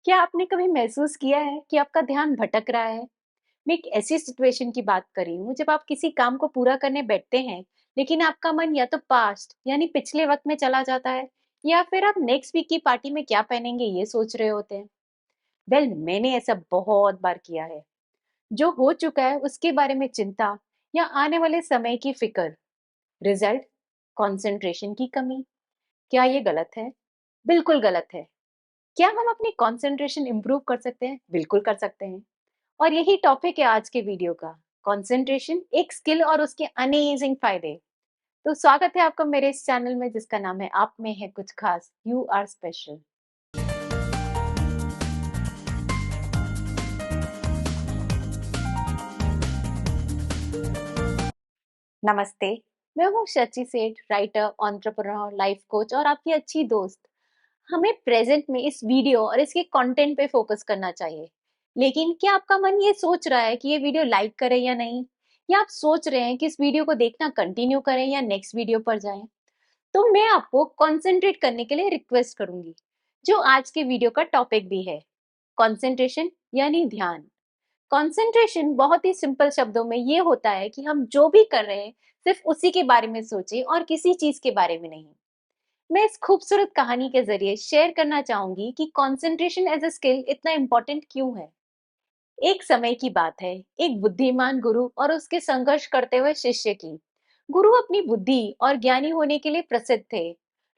क्या आपने कभी महसूस किया है कि आपका ध्यान भटक रहा है? मैं एक ऐसी सिचुएशन की बात कर रही हूँ जब आप किसी काम को पूरा करने बैठते हैं, लेकिन आपका मन या तो पास्ट यानी पिछले वक्त में चला जाता है, या फिर आप नेक्स्ट वीक की पार्टी में क्या पहनेंगे ये सोच रहे होते हैं। मैंने ऐसा बहुत बार किया है। जो हो चुका है उसके बारे में चिंता या आने वाले समय की फिक्र। रिजल्ट, कंसंट्रेशन की कमी। क्या ये गलत है? बिल्कुल गलत है। क्या हम अपनी कंसंट्रेशन इंप्रूव कर सकते हैं? बिल्कुल कर सकते हैं। और यही टॉपिक है आज के वीडियो का। कंसंट्रेशन एक स्किल और उसके अमेजिंग फायदे। तो स्वागत है आपका मेरे इस चैनल में जिसका नाम है आप में है कुछ खास, यू आर स्पेशल। नमस्ते। मैं हूँ शची सेठ, राइटर, एंटरप्रेन्योर, लाइफ कोच और आपकी अच्छी दोस्त। हमें प्रेजेंट में इस वीडियो और इसके कंटेंट पे फोकस करना चाहिए। लेकिन क्या आपका मन ये सोच रहा है कि ये वीडियो लाइक करें या नहीं? या आप सोच रहे हैं कि इस वीडियो को देखना कंटिन्यू करें या नेक्स्ट वीडियो पर जाएं? तो मैं आपको कंसंट्रेट करने के लिए रिक्वेस्ट करूंगी, जो आज के वीडियो का टॉपिक भी है। कंसंट्रेशन यानी ध्यान। कंसंट्रेशन बहुत ही सिंपल शब्दों में ये होता है कि हम जो भी कर रहे हैं सिर्फ उसी के बारे में सोचें और किसी चीज के बारे में नहीं। मैं इस खूबसूरत कहानी के जरिए शेयर करना चाहूंगी कि कंसंट्रेशन एज अ स्किल इतना इम्पोर्टेंट क्यों है। एक समय की बात है, एक बुद्धिमान गुरु और उसके संघर्ष करते हुए शिष्य की। गुरु अपनी बुद्धि और ज्ञानी होने के लिए प्रसिद्ध थे।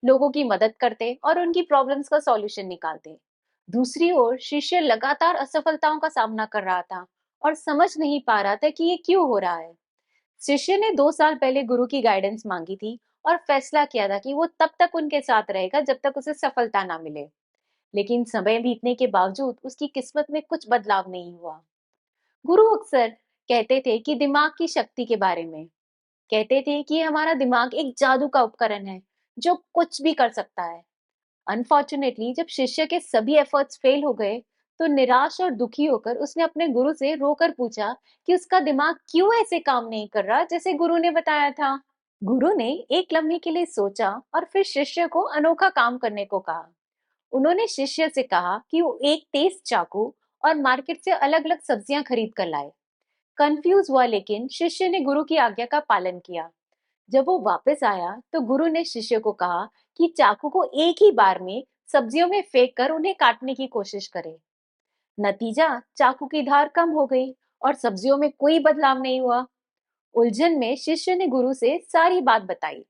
लोगों की मदद करते और उनकी प्रॉब्लम्स का सॉल्यूशन निकालते। दूसरी ओर शिष्य लगातार असफलताओं का सामना कर रहा था और समझ नहीं पा रहा था कि ये क्यों हो रहा है। शिष्य ने 2 साल पहले गुरु की गाइडेंस मांगी थी और फैसला किया था कि वो तब तक उनके साथ रहेगा जब तक उसे सफलता ना मिले। लेकिन समय बीतने के बावजूद उसकी किस्मत में कुछ बदलाव नहीं हुआ। गुरु अक्सर कहते थे कि दिमाग की शक्ति के बारे में, कहते थे कि हमारा दिमाग एक जादू का उपकरण है जो कुछ भी कर सकता है। अनफॉर्चुनेटली जब शिष्य के सभी एफर्ट्स फेल हो गए, तो निराश और दुखी होकर उसने अपने गुरु से रोकर पूछा कि उसका दिमाग क्यों ऐसे काम नहीं कर रहा जैसे गुरु ने बताया था। गुरु ने एक लम्हे के लिए सोचा और फिर शिष्य को अनोखा काम करने को कहा। उन्होंने शिष्य से कहा कि वो एक तेज चाकू और मार्केट से अलग अलग सब्जियां खरीद कर लाए। कंफ्यूज हुआ, लेकिन शिष्य ने गुरु की आज्ञा का पालन किया। जब वो वापस आया तो गुरु ने शिष्य को कहा कि चाकू को एक ही बार में सब्जियों में फेंक कर उन्हें काटने की कोशिश करे। नतीजा, चाकू की धार कम हो गई और सब्जियों में कोई बदलाव नहीं हुआ। उलझन में शिष्य ने गुरु से सारी बात बताई।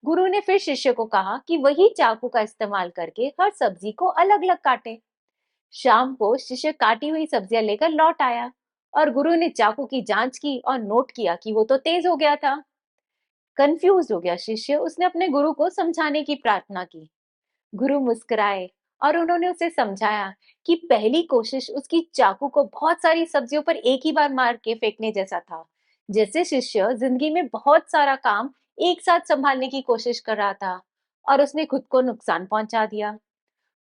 गुरु ने फिर शिष्य को कहा कि वही चाकू का इस्तेमाल करके हर सब्जी को अलग अलग काटे। शाम को शिष्य काटी हुई सब्जियां लेकर लौट आया और गुरु ने चाकू की जांच की और नोट किया कि वो तो तेज हो गया था। कंफ्यूज हो गया शिष्य, उसने अपने गुरु को समझाने की प्रार्थना की। गुरु मुस्कुराए और उन्होंने उसे समझाया कि पहली कोशिश उसकी चाकू को बहुत सारी सब्जियों पर एक ही बार मार के फेंकने जैसा था, जैसे शिष्य जिंदगी में बहुत सारा काम एक साथ संभालने की कोशिश कर रहा था और उसने खुद को नुकसान पहुंचा दिया।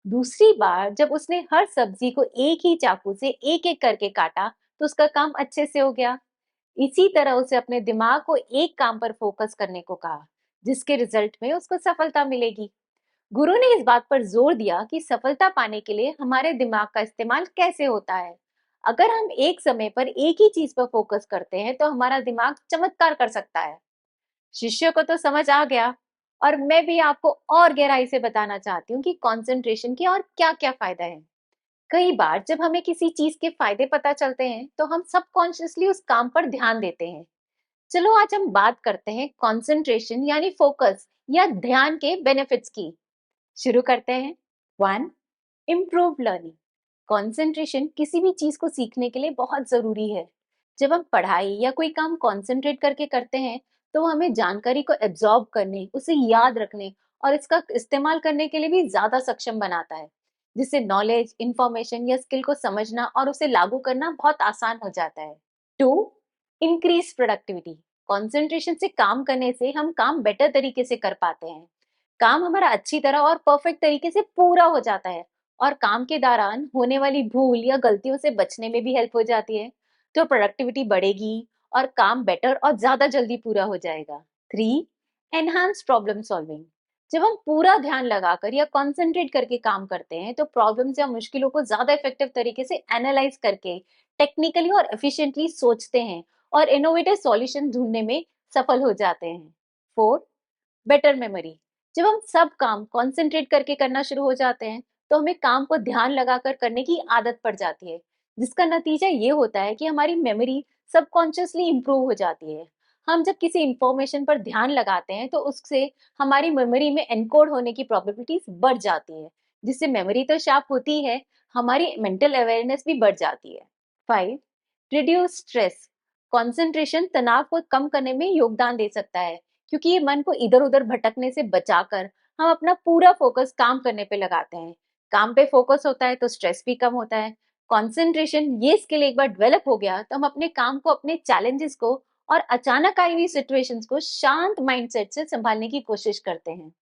दूसरी बार जब उसने हर सब्जी को एक ही चाकू से एक एक करके काटा, तो उसका काम अच्छे से हो गया। इसी तरह उसे अपने दिमाग को एक काम पर फोकस करने को कहा, जिसके रिजल्ट में उसको सफलता मिलेगी। गुरु ने इस बात पर जोर दिया कि सफलता पाने के लिए हमारे दिमाग का इस्तेमाल कैसे होता है। अगर हम एक समय पर एक ही चीज पर फोकस करते हैं तो हमारा दिमाग चमत्कार कर सकता है। शिष्य को तो समझ आ गया, और मैं भी आपको और गहराई से बताना चाहती हूँ कि कंसंट्रेशन के और क्या क्या फायदा है। कई बार जब हमें किसी चीज के फायदे पता चलते हैं तो हम सबकॉन्शियसली उस काम पर ध्यान देते हैं। चलो आज हम बात करते हैं कंसंट्रेशन यानी फोकस या ध्यान के बेनिफिट्स की। शुरू करते हैं। 1, इम्प्रूव लर्निंग। कंसंट्रेशन किसी भी चीज को सीखने के लिए बहुत जरूरी है। जब हम पढ़ाई या कोई काम कंसंट्रेट करके करते हैं, तो वो हमें जानकारी को एब्जॉर्ब करने, उसे याद रखने और इसका इस्तेमाल करने के लिए भी ज्यादा सक्षम बनाता है, जिससे नॉलेज, इंफॉर्मेशन या स्किल को समझना और उसे लागू करना बहुत आसान हो जाता है। 2, इंक्रीज प्रोडक्टिविटी। कंसंट्रेशन से काम करने से हम काम बेटर तरीके से कर पाते हैं। काम हमारा अच्छी तरह और परफेक्ट तरीके से पूरा हो जाता है, और काम के दौरान होने वाली भूल या गलतियों से बचने में भी हेल्प हो जाती है। तो प्रोडक्टिविटी बढ़ेगी और काम बेटर और ज्यादा जल्दी पूरा हो जाएगा। 3, एनहांस प्रॉब्लम सॉल्विंग। जब हम पूरा ध्यान लगाकर या कंसंट्रेट करके काम करते हैं तो प्रॉब्लम्स या मुश्किलों को ज्यादा इफेक्टिव तरीके से एनालाइज करके टेक्निकली और एफिशिएंटली सोचते हैं और इनोवेटिव सॉल्यूशन ढूंढने में सफल हो जाते हैं। 4, बेटर मेमोरी। जब हम सब काम कंसंट्रेट करके करना शुरू हो जाते हैं तो हमें काम को ध्यान लगाकर करने की आदत पड़ जाती है, जिसका नतीजा ये होता है कि हमारी मेमोरी सबकॉन्शियसली इंप्रूव हो जाती है। हम जब किसी इंफॉर्मेशन पर ध्यान लगाते हैं तो उससे हमारी मेमोरी में एनकोड होने की प्रोबेबिलिटीज बढ़ जाती है, जिससे मेमोरी तो शार्प होती है, हमारी मेंटल अवेयरनेस भी बढ़ जाती है। 5, रिड्यूस स्ट्रेस। कंसंट्रेशन तनाव को कम करने में योगदान दे सकता है, क्योंकि ये मन को इधर उधर भटकने से बचाकर हम अपना पूरा फोकस काम करने पे लगाते हैं। काम पे फोकस होता है तो स्ट्रेस भी कम होता है। कंसंट्रेशन ये स्किल एक बार डेवलप हो गया तो हम अपने काम को, अपने चैलेंजेस को और अचानक आई हुई सिचुएशंस को शांत माइंडसेट से संभालने की कोशिश करते हैं।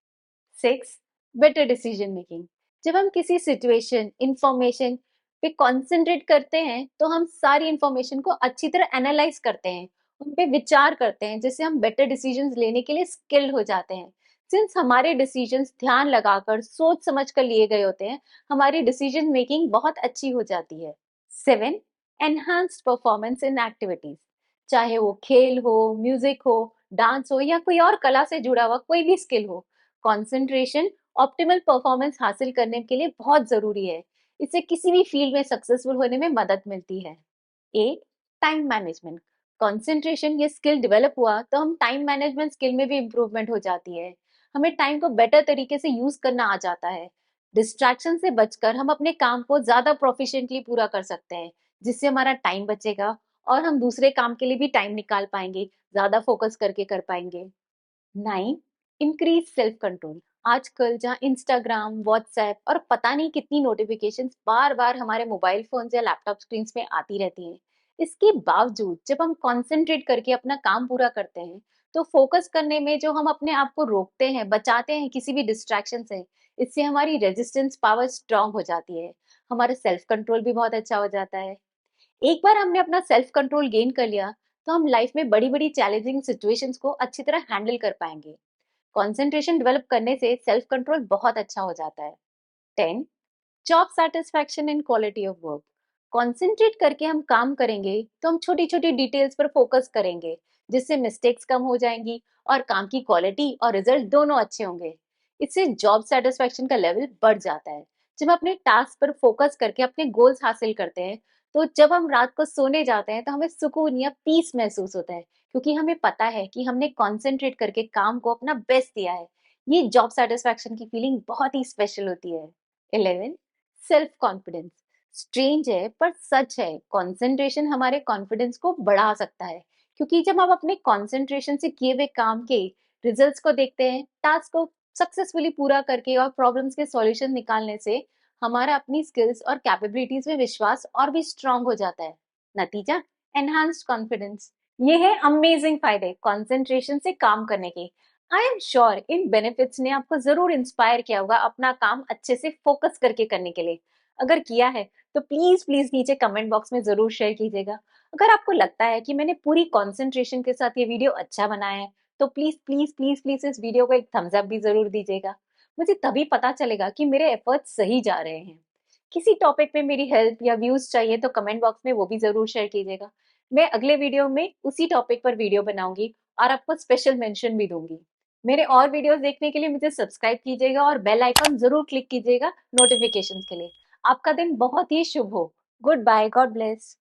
6, बेटर डिसीजन मेकिंग। जब हम किसी सिचुएशन, इंफॉर्मेशन पे कंसंट्रेट करते हैं तो हम सारी इंफॉर्मेशन को अच्छी तरह एनालाइज करते हैं, उन पे विचार करते हैं, जिससे हम बेटर डिसीजंस लेने के लिए स्किल्ड हो जाते हैं। सिंस हमारे डिसीजंस ध्यान लगाकर सोच समझ कर लिए गए होते हैं, हमारी डिसीजन मेकिंग बहुत अच्छी हो जाती है। 7, एनहांस्ड परफॉर्मेंस इन एक्टिविटीज। चाहे वो खेल हो, म्यूजिक हो, डांस हो या कोई और कला से जुड़ा हुआ कोई भी स्किल हो, कंसंट्रेशन ऑप्टिमल परफॉर्मेंस हासिल करने के लिए बहुत जरूरी है। इससे किसी भी फील्ड में सक्सेसफुल होने में मदद मिलती है। 8, टाइम मैनेजमेंट। कंसंट्रेशन ये स्किल डेवलप हुआ तो हम टाइम मैनेजमेंट स्किल में भी इंप्रूवमेंट हो जाती है। हमें टाइम को बेटर तरीके से यूज करना आ जाता है। डिस्ट्रैक्शन से बचकर हम अपने काम को ज्यादा प्रोफिशिएंटली पूरा कर सकते हैं, जिससे हमारा टाइम बचेगा और हम दूसरे काम के लिए भी टाइम निकाल पाएंगे, ज्यादा फोकस करके कर पाएंगे। 9, इंक्रीज सेल्फ कंट्रोल। आजकल जहाँ इंस्टाग्राम, व्हाट्सएप और पता नहीं कितनी नोटिफिकेशंस बार बार हमारे मोबाइल फोन या लैपटॉप स्क्रीन में आती रहती हैं, इसके बावजूद जब हम कंसंट्रेट करके अपना काम पूरा करते हैं तो फोकस करने में जो हम अपने आप को रोकते हैं, बचाते हैं किसी भी डिस्ट्रैक्शन से, इससे हमारी रेजिस्टेंस पावर स्ट्रांग हो जाती है, हमारा सेल्फ कंट्रोल भी बहुत अच्छा हो जाता है। एक बार हमने अपना सेल्फ कंट्रोल गेन कर लिया तो हम लाइफ में बड़ी बड़ी चैलेंजिंग सिचुएशंस को अच्छी तरह हैंडल कर पाएंगे। कंसंट्रेशन डेवलप करने से सेल्फ कंट्रोल बहुत अच्छा हो जाता है। 10, job satisfaction and quality of work. Concentrate करके हम काम करेंगे तो हम छोटी छोटी डिटेल्स पर फोकस करेंगे, जिससे मिस्टेक्स कम हो जाएंगी और काम की क्वालिटी और रिजल्ट दोनों अच्छे होंगे। इससे जॉब सेटिस्फैक्शन का लेवल बढ़ जाता है। जब हम अपने टास्क पर फोकस करके अपने गोल्स हासिल करते हैं तो जब हम रात को सोने जाते हैं तो हमें सुकून या पीस महसूस होता है, क्योंकि हमें पता है कि हमने कंसंट्रेट करके काम को अपना बेस्ट दिया है। ये जॉब सेटिस्फैक्शन की फीलिंग बहुत ही स्पेशल होती है। 11, सेल्फ कॉन्फिडेंस। स्ट्रेंज है पर सच है, कंसंट्रेशन हमारे कॉन्फिडेंस को बढ़ा सकता है, क्योंकि जब हम अपने कंसंट्रेशन से किए हुए काम के रिजल्ट्स को देखते हैं, टास्क को सक्सेसफुली पूरा करके और प्रॉब्लम्स के सॉल्यूशन निकालने से हमारा अपनी स्किल्स और कैपेबिलिटीज में विश्वास और भी स्ट्रांग हो जाता है। नतीजा, एनहांस्ड कॉन्फिडेंस। ये है अमेजिंग फायदे कंसंट्रेशन से काम करने के। I am sure in benefits ने आपको जरूर इंस्पायर किया होगा अपना काम अच्छे से फोकस करके करने के लिए। अगर किया है तो प्लीज प्लीज नीचे कमेंट बॉक्स में जरूर शेयर कीजिएगा। अगर आपको लगता है कि मैंने पूरी कंसंट्रेशन के साथ ये वीडियो अच्छा बनाया है तो प्लीज प्लीज प्लीज प्लीज इस वीडियो को एक थम्स अप भी जरूर दीजिएगा। मुझे तभी पता चलेगा कि मेरे एफर्ट्स सही जा रहे हैं। किसी टॉपिक में मेरी हेल्प या व्यूज चाहिए तो कमेंट बॉक्स में वो भी जरूर शेयर कीजिएगा। मैं अगले वीडियो में उसी टॉपिक पर वीडियो बनाऊंगी और आपको स्पेशल मेंशन भी दूंगी। मेरे और वीडियोस देखने के लिए मुझे सब्सक्राइब कीजिएगा और बेल आइकन जरूर क्लिक कीजिएगा नोटिफिकेशंस के लिए। आपका दिन बहुत ही शुभ हो। Good bye, god bless.